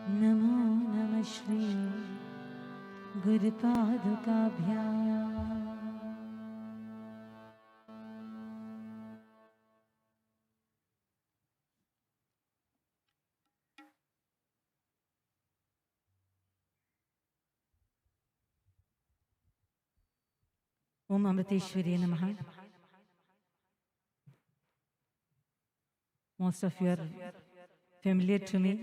नमो नमः Shri गुरुपादुकाभ्याम्। Om Amriteshwari Namaha. Most of you are familiar to me,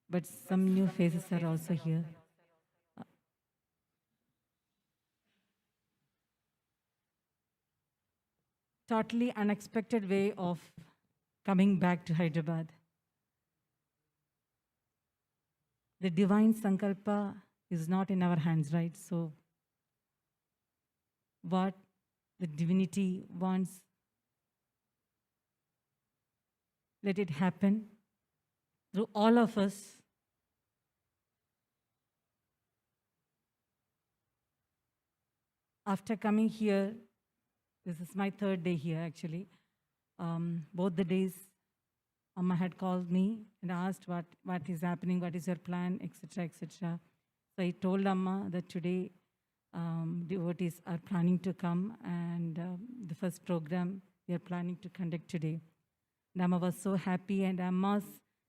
but some new faces are also here. Totally unexpected way of coming back to Hyderabad. The divine Sankalpa is not in our hands, right? So what the divinity wants, let it happen through all of us. After coming here, this is my third day here actually. Both the days, Amma had called me and asked what is happening, what is your plan, etc., etc. So I told Amma that today devotees are planning to come and the first program we are planning to conduct today. And Amma was so happy, and Amma's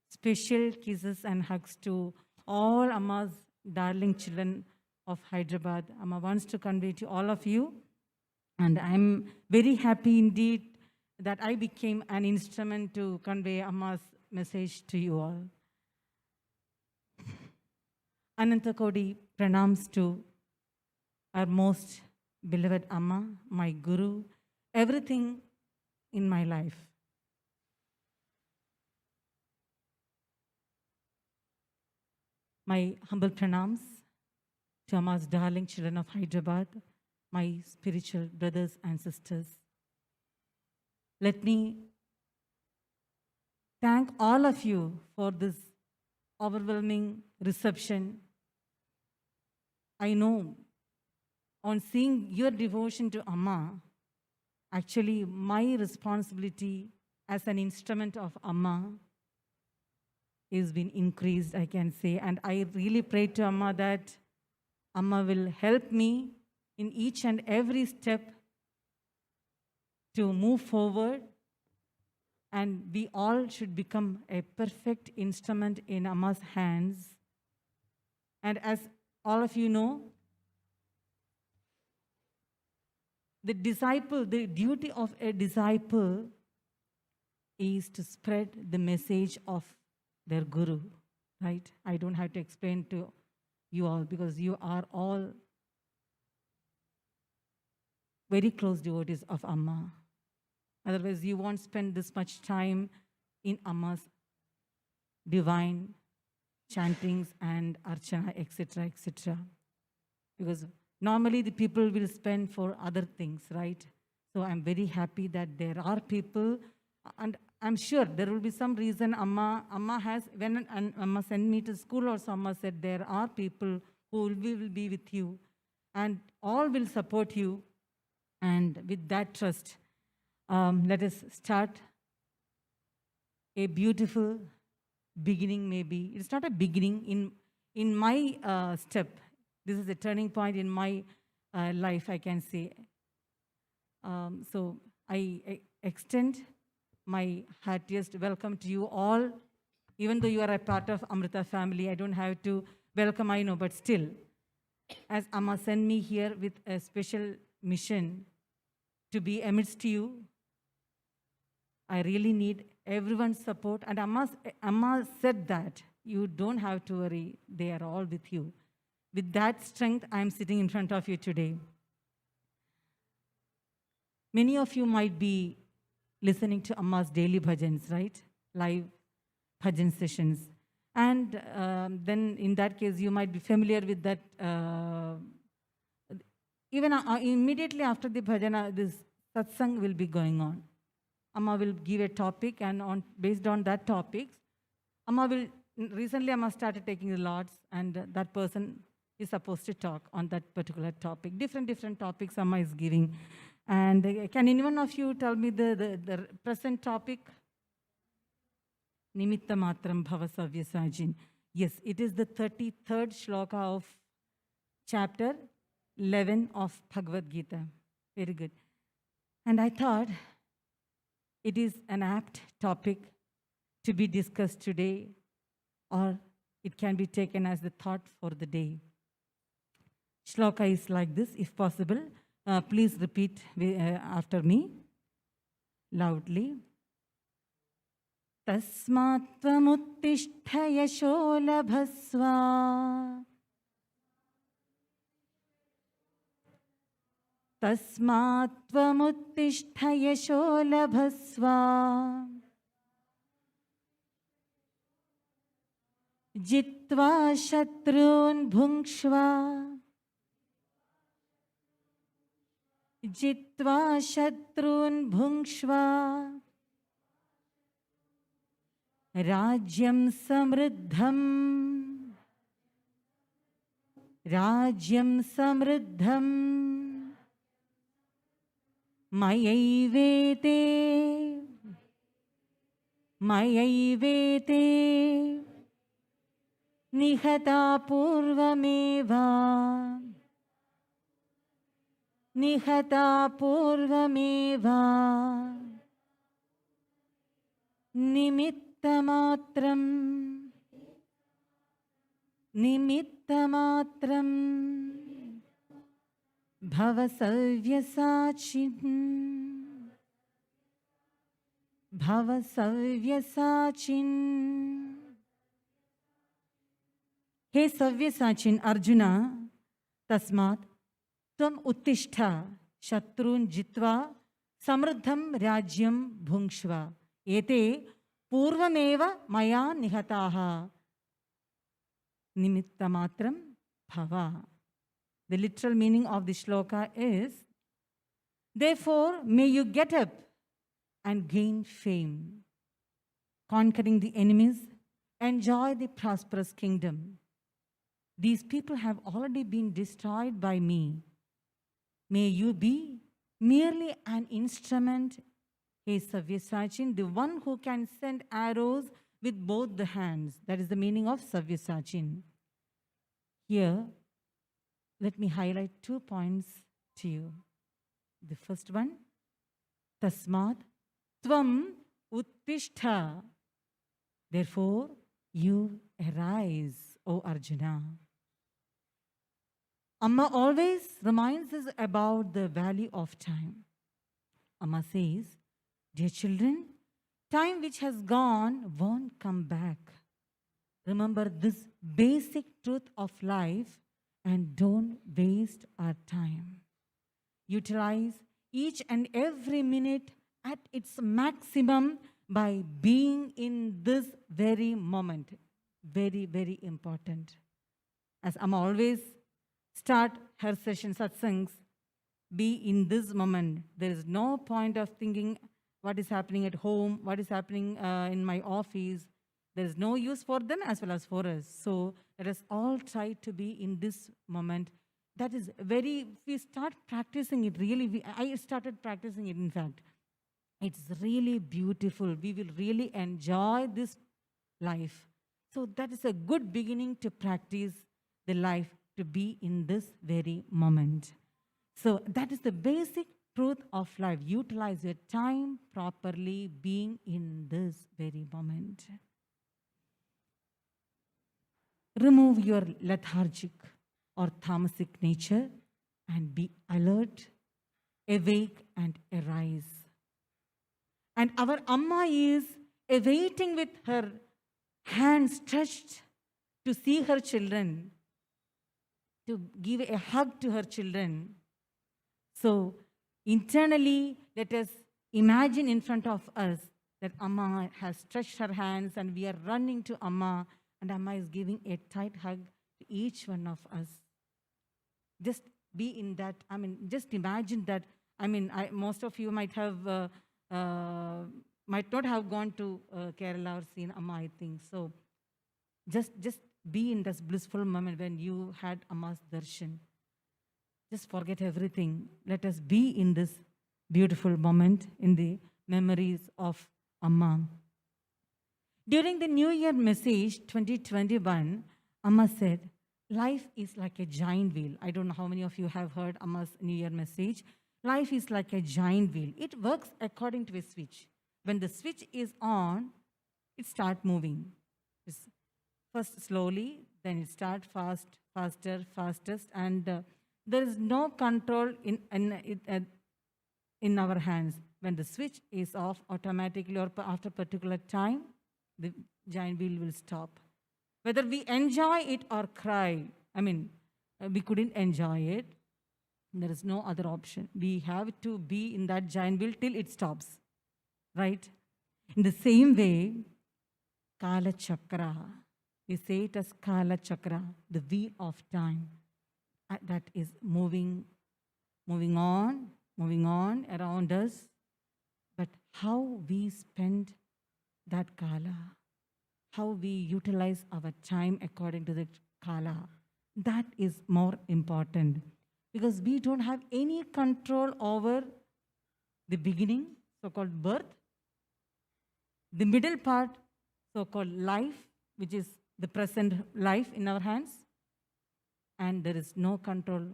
special kisses and hugs to all Amma's darling children of Hyderabad. Amma wants to convey to all of you, and I'm very happy indeed that I became an instrument to convey Amma's message to you all. Anantakodi pranams to our most beloved Amma, my Guru, everything in my life. My humble pranams to Amma's darling children of Hyderabad, my spiritual brothers and sisters. Let me thank all of you for this overwhelming reception. I know on seeing your devotion to Amma, actually my responsibility as an instrument of Amma is been increased, I can say. And I really pray to Amma that Amma will help me in each and every step to move forward, and we all should become a perfect instrument in Amma's hands. And as all of you know, the duty of a disciple is to spread the message of their Guru, right? I don't have to explain to you all because you are all very close devotees of Amma. Otherwise, you won't spend this much time in Amma's divine chantings and archana, etc., etc. Because normally the people will spend for other things, right? So I'm very happy that there are people, and I'm sure there will be some reason Amma has, when Amma sent me to school also, Amma said there are people who will be with you and all will support you. And with that trust, let us start a beautiful beginning. Maybe it's not a beginning in my step. This is a turning point in my life, I can say. So I extend my heartiest welcome to you all. Even though you are a part of Amrita family, I don't have to welcome, I know, but still, as Amma sent me here with a special mission to be amidst you, I really need everyone's support. And Amma said that you don't have to worry, they are all with you. With that strength, I'm sitting in front of you today. Many of you might be listening to Amma's daily bhajans, right? Live bhajan sessions. And then in that case, you might be familiar with that. Even immediately after the bhajana, this satsang will be going on. Amma will give a topic, and based on that topic, recently Amma started taking the lots, and that person is supposed to talk on that particular topic. Different topics Amma is giving. And can anyone of you tell me the present topic? Nimitta matram bhava savyasajin. Yes, it is the 33rd shloka of chapter 11 of Bhagavad Gita. Very good. And I thought it is an apt topic to be discussed today, or it can be taken as the thought for the day. Shloka is like this, if possible. Please repeat after me loudly. Tasmat tvamuttishta yasho labhasva. Tasmat tvamuttishta yasho labhasva. Jitva shatrun bhungshva. Jitva shatrun bhungshva. Rajyam samriddham. Rajyam samriddham. Mayaivete. Mayaivete. Nihata purvameva. Nihata purvameva. Nimittamatram. Nimittamatram. Bhava savyasachin. Bhava savyasachin. He Savyasachin, Arjuna, Tasmat, Tvam Uttishta, Shatrun Jitva, Samriddham Rajyam Bhungshva, Ete Purvameva Maya Nihataha, Nimittamatram Bhava. The literal meaning of the shloka is, therefore may you get up and gain fame, conquering the enemies, enjoy the prosperous kingdom. These people have already been destroyed by me. May you be merely an instrument, he Savyasachin, the one who can send arrows with both the hands. That is the meaning of Savyasachin. Here, let me highlight 2 points to you. The first one, Tasmat Tvam Uttishta. Therefore, you arise, O Arjuna. Amma always reminds us about the value of time. Amma says, dear children, time which has gone won't come back. Remember this basic truth of life and don't waste our time. Utilize each and every minute at its maximum by being in this very moment. Very, very important. As Amma always start her session satsangs, be in this moment. There is no point of thinking what is happening at home, what is happening in my office. There is no use for them as well as for us. So let us all try to be in this moment. That is very, we start practicing it really. I started practicing it, in fact. It's really beautiful. We will really enjoy this life. So that is a good beginning to practice the life, to be in this very moment. So that is the basic truth of life. Utilize your time properly, being in this very moment. Remove your lethargic or tamasic nature and be alert, awake and arise. And our Amma is awaiting with her hands stretched to see her children, to give a hug to her children. So internally, let us imagine in front of us that Amma has stretched her hands and we are running to Amma, and Amma is giving a tight hug to each one of us. Just be in that, just imagine that. Most of you might have, might not have gone to Kerala or seen Amma, I think. So just be in this blissful moment when you had Amma's darshan. Just forget everything. Let us be in this beautiful moment in the memories of Amma. During the New Year message 2021, Amma said, life is like a giant wheel. I don't know how many of you have heard Amma's New Year message. Life is like a giant wheel. It works according to a switch. When the switch is on, it starts moving. It's first slowly, then it starts fast, faster, fastest, and there is no control in our hands. When the switch is off automatically or after particular time, the giant wheel will stop. Whether we enjoy it or cry, we couldn't enjoy it. There is no other option. We have to be in that giant wheel till it stops, right? In the same way, Kala Chakra, we say it as Kala Chakra, the wheel of time, that is moving on around us. But how we spend that Kala, how we utilize our time according to the Kala, that is more important. Because we don't have any control over the beginning, so-called birth, the middle part, so-called life, which is the present life in our hands, and there is no control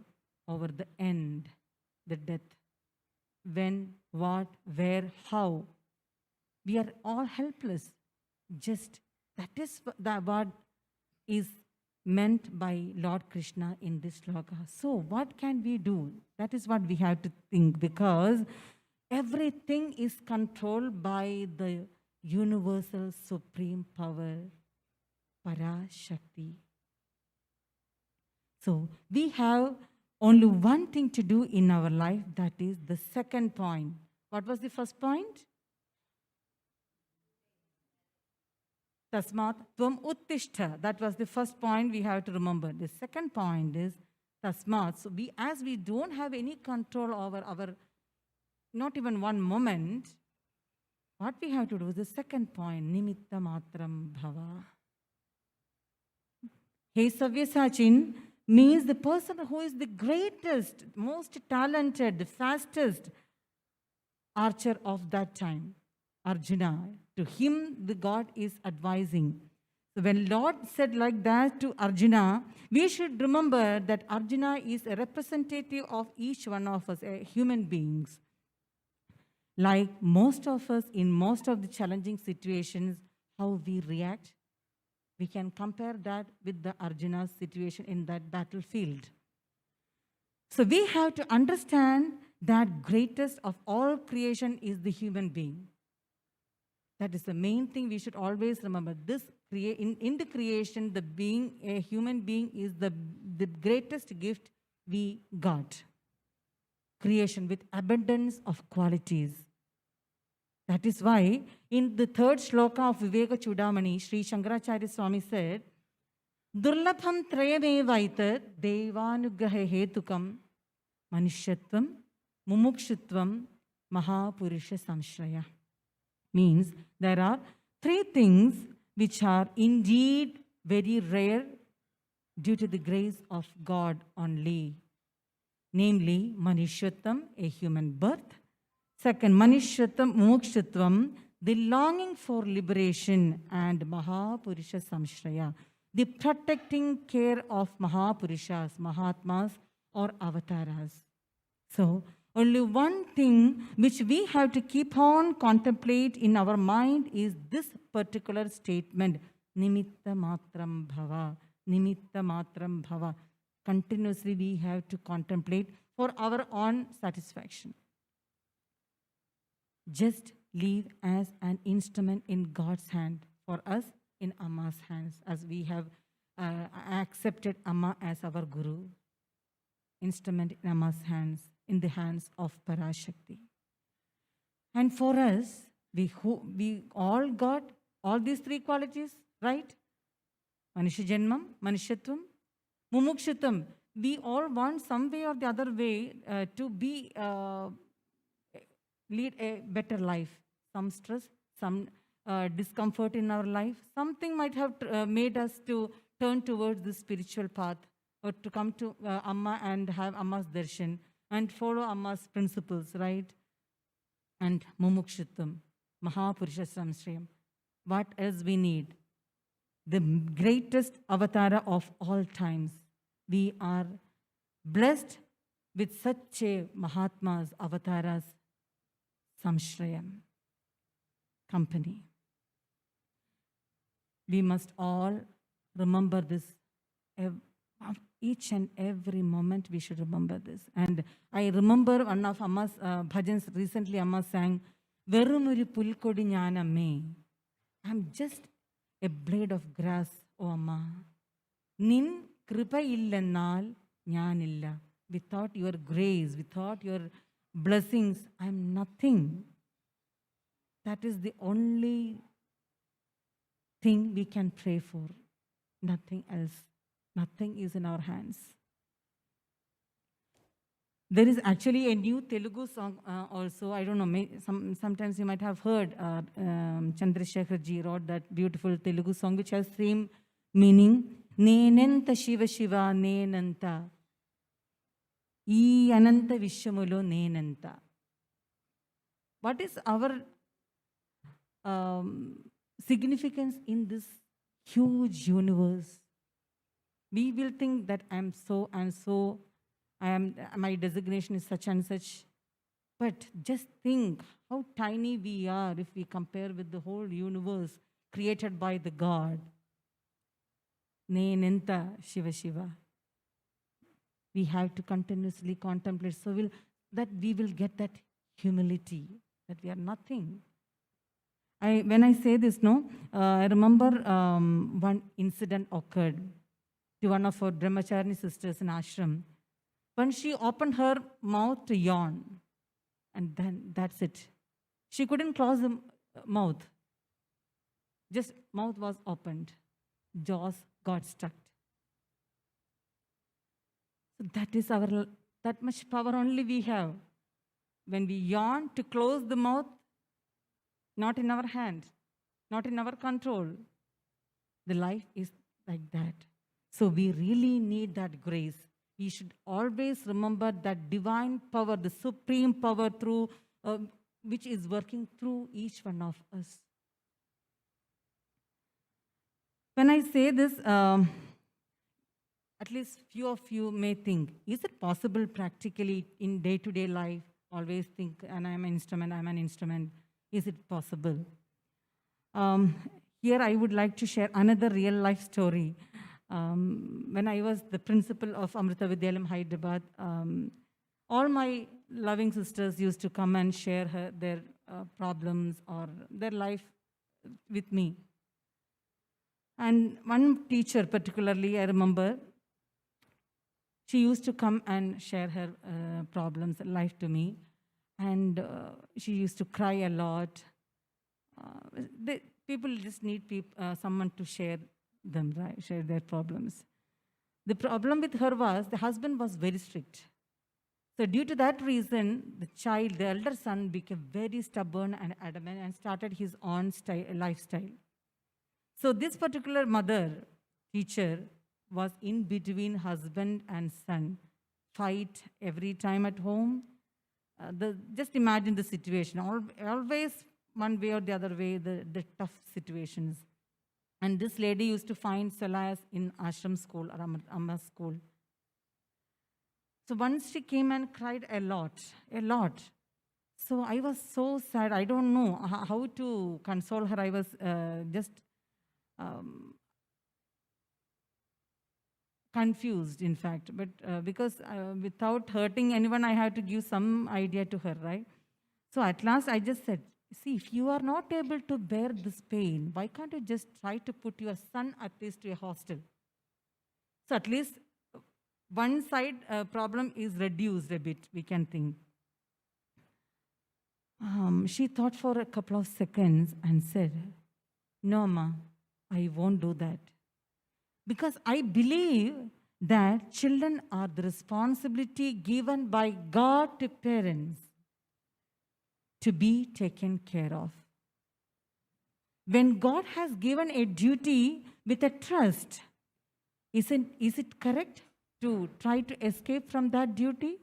over the end, the death. When, what, where, how. We are all helpless. Just that is what is meant by Lord Krishna in this sloka. So what can we do? That is what we have to think, because everything is controlled by the universal supreme power, Parashakti. So we have only one thing to do in our life, that is the second point. What was the first point? Tasmat Tvam Uttishta. That was the first point we have to remember. The second point is Tasmat. So as we don't have any control over our, not even one moment, what we have to do is the second point, Nimitta Matram Bhava. Hey Savyasachin means the person who is the greatest, most talented, the fastest archer of that time, Arjuna. To him, the God is advising. So when Lord said like that to Arjuna, we should remember that Arjuna is a representative of each one of us, human beings. Like most of us in most of the challenging situations, how we react, we can compare that with the Arjuna's situation in that battlefield. So we have to understand that greatest of all creation is the human being. That is the main thing we should always remember. This in the creation, the being, a human being, is the greatest gift we got. Creation with abundance of qualities. That is why in the third shloka of Viveka Chudamani, Sri Shankaracharya Swami said, Durlabham trayamevaitat devanugraha hetukam manishyatvam mumukshutvam mahapurusha samshraya. Means there are three things which are indeed very rare due to the grace of God only. Namely, Manishyatam, a human birth. Second, Manishyatam Mokshitvam, the longing for liberation. And Mahapurusha Samshraya, the protecting care of Mahapurushas, Mahatmas or avatars. So, only one thing which we have to keep on contemplate in our mind is this particular statement, Nimitta Matram Bhava. Nimitta Matram Bhava. Continuously we have to contemplate for our own satisfaction. Just live as an instrument in God's hand, for us in Amma's hands, as we have accepted Amma as our Guru. Instrument in Amma's hands, in the hands of Parashakti. And for us, we all got all these three qualities, right? Manushya Janmam, Manushyatvam, Mumukshutam. We all want some way or the other way to be lead a better life. Some stress, some discomfort in our life. Something might have made us to turn towards the spiritual path, or to come to Amma and have Amma's darshan and follow Amma's principles, right? And Mumukshutvam, Mahapurusha Samshrayam. What else we need? The greatest avatara of all times. We are blessed with such a Mahatmas, avatars, Samshrayam, company. We must all remember this. Each and every moment we should remember this. And I remember one of Amma's bhajans recently. Amma sang, "Verumuri pulkodi nyaname." I'm just a blade of grass, O Amma. Nin kripa illennal nyanilla. Without your grace, without your blessings, I'm nothing. That is the only thing we can pray for. Nothing else. Nothing is in our hands. There is actually a new Telugu song also. I don't know, sometimes you might have heard Chandrasekhar ji wrote that beautiful Telugu song which has same meaning. Nenenta Shiva Shiva Nenanta. Ee Ananta Vishwamulo Nenanta. What is our significance in this huge universe? We will think that I'm so and so, my designation is such and such. But just think how tiny we are if we compare with the whole universe created by the God. Nenenta Shiva Shiva. We have to continuously contemplate so that we will get that humility, that we are nothing. When I say this, I remember one incident occurred to one of our Brahmachari sisters in ashram. When she opened her mouth to yawn, and then that's it. She couldn't close the mouth. Just mouth was opened. Jaws got stuck. So that much power only we have. When we yawn to close the mouth, not in our hand, not in our control. The life is like that. So we really need that grace. We should always remember that divine power, the supreme power through which is working through each one of us. When I say this, at least few of you may think, is it possible practically in day-to-day life, always think, and I'm an instrument. Is it possible? Here I would like to share another real life story. When I was the principal of Amrita Vidyalayam Hyderabad, all my loving sisters used to come and share their problems or their life with me. And one teacher particularly, I remember, she used to come and share her problems, life to me. And she used to cry a lot. People just need someone to share them, right? Share their problems. The problem with her was the husband was very strict. So due to that reason, the elder son became very stubborn and adamant and started his own lifestyle. So this particular teacher, was in between husband and son, fight every time at home. Just imagine the situation, always one way or the other way, the tough situations. And this lady used to find solace in ashram school or Amma school. So once she came and cried a lot. So I was so sad. I don't know how to console her. I was just confused, in fact. But because without hurting anyone, I had to give some idea to her, right? So at last I just said, see, if you are not able to bear this pain, why can't you just try to put your son at least to a hostel? So at least one side problem is reduced a bit, we can think. She thought for a couple of seconds and said, no, Ma, I won't do that. Because I believe that children are the responsibility given by God to parents to be taken care of. When God has given a duty with a trust, is it correct to try to escape from that duty?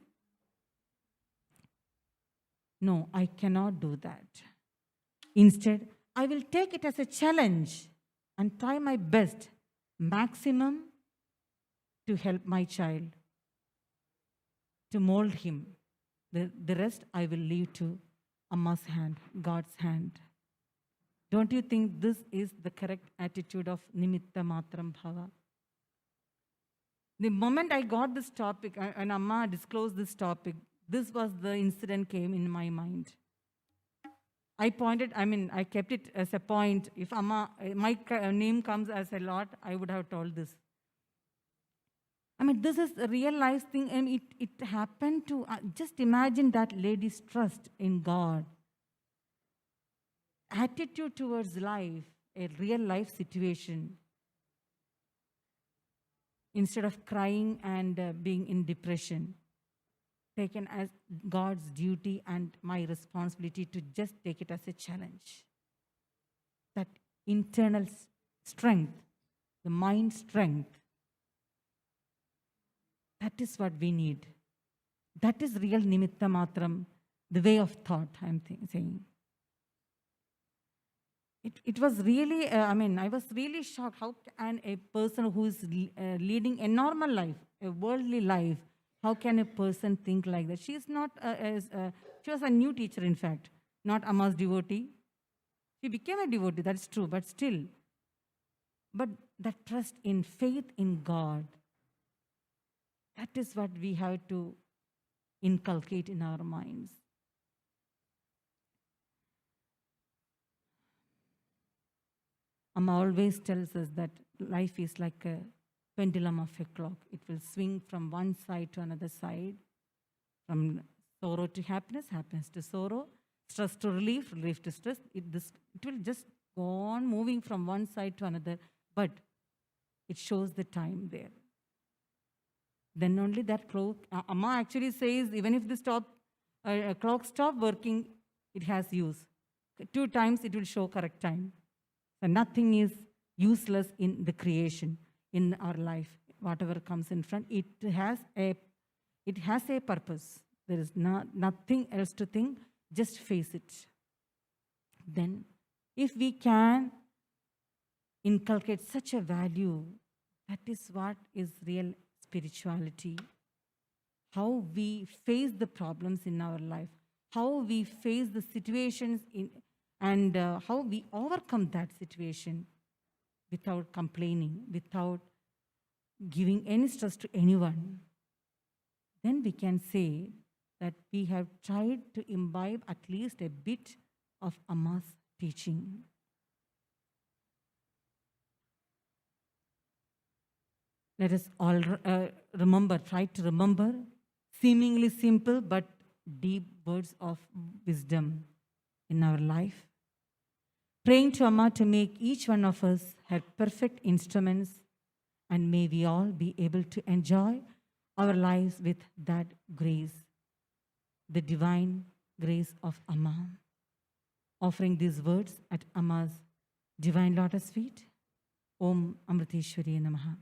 No, I cannot do that. Instead, I will take it as a challenge and try my best, maximum, to help my child, to mold him. The rest I will leave to Amma's hand, God's hand. Don't you think this is the correct attitude of Nimitta Matram Bhava? The moment I got this topic, and Amma disclosed this topic, this was the incident came in my mind. I kept it as a point. If Amma, my name comes as a lot, I would have told this. This is a real life thing. It happened to, just imagine that lady's trust in God. Attitude towards life, a real life situation. Instead of crying and being in depression, taken as God's duty and my responsibility to just take it as a challenge. That internal strength, the mind strength, that is what we need. That is real Nimitta Matram, the way of thought, I'm saying. It was really, I was really shocked. How can a person who is leading a normal life, a worldly life, how can a person think like that? She is not, she was a new teacher, in fact, not Amma's devotee. She became a devotee, that's true, but still. But that trust in faith in God, that is what we have to inculcate in our minds. Amma always tells us that life is like a pendulum of a clock. It will swing from one side to another side, from sorrow to happiness, happiness to sorrow, stress to relief, relief to stress. It will just go on moving from one side to another, but it shows the time there. Then only that clock, Amma actually says, even if the clock stop working, it has use. 2 times it will show correct time. So nothing is useless in the creation, in our life. Whatever comes in front, it has a purpose. There is nothing else to think, just face it. Then, if we can inculcate such a value, that is what is real spirituality. How we face the problems in our life, how we face the situations and how we overcome that situation without complaining, without giving any stress to anyone. Then we can say that we have tried to imbibe at least a bit of Amma's teaching. Let us all try to remember seemingly simple but deep words of wisdom in our life. Praying to Amma to make each one of us have perfect instruments, and may we all be able to enjoy our lives with that grace, the divine grace of Amma. Offering these words at Amma's divine lotus feet. Om Amriteshwari Namaha.